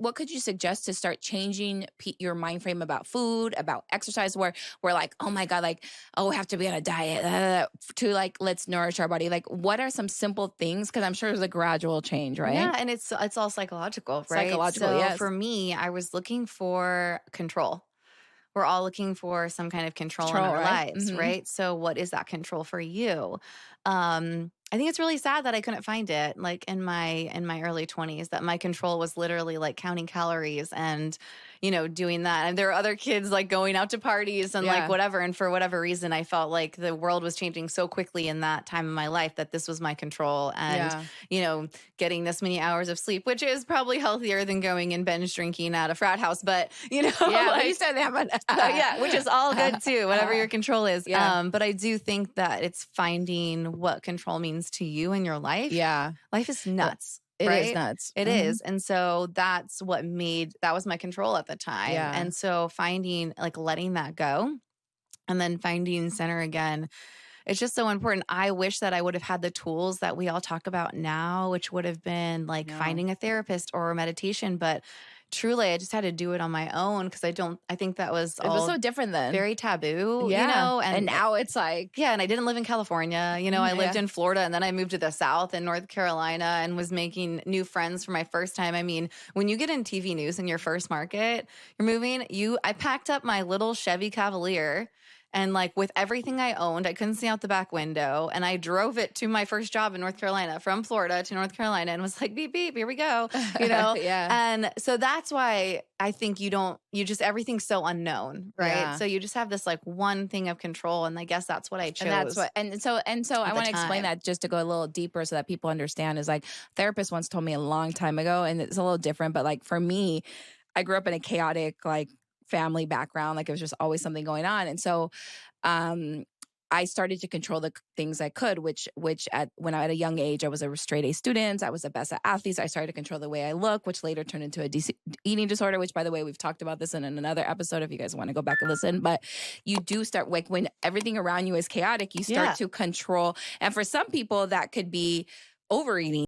what could you suggest to start changing your mind frame about food, about exercise, where we're like, oh my God, like, oh, we have to be on a diet, to like, let's nourish our body. Like, what are some simple things? Because I'm sure there's a gradual change, right? Yeah, and it's all psychological, right? Psychological, So yes. for me, I was looking for control. We're all looking for some kind of control in our right? lives, right? So what is that control for you? I think it's really sad that I couldn't find it like in my early 20s, that my control was literally like counting calories and, doing that. And there are other kids like going out to parties and like whatever. And for whatever reason, I felt like the world was changing so quickly in that time of my life that this was my control. And, getting this many hours of sleep, which is probably healthier than going and binge drinking at a frat house. But, like, you said that, yeah, which is all good too, whatever your control is. Yeah. But I do think that it's finding what control means to you in your life. Yeah. Life is nuts. It right? is nuts. It is. And so that was my control at the time. Yeah. And so finding, like letting that go and then finding center again, it's just so important. I wish that I would have had the tools that we all talk about now, which would have been like finding a therapist or meditation. But truly, I just had to do it on my own because I think that was it was so different then. Very taboo, and now it's like. Yeah, and I didn't live in California. I lived in Florida, and then I moved to the South in North Carolina and was making new friends for my first time. I mean, when you get in TV news in your first market, you're moving, I packed up my little Chevy Cavalier. And like with everything I owned, I couldn't see out the back window. And I drove it to my first job in North Carolina, from Florida to North Carolina, and was like, beep, beep, here we go. Yeah. And so that's why I think everything's so unknown, right? Yeah. So you just have this like one thing of control. And I guess that's what I chose. And so I want to explain that just to go a little deeper so that people understand, is like, therapist once told me a long time ago, and it's a little different, but like for me, I grew up in a chaotic, like, family background. Like, it was just always something going on. And so I started to control the things I could, which when I at a young age, I was a straight A student. I was the best at athletes. I started to control the way I look, which later turned into a eating disorder, which, by the way, we've talked about this in another episode if you guys want to go back and listen. But you do start, like, when everything around you is chaotic, you start to control. And for some people, that could be overeating.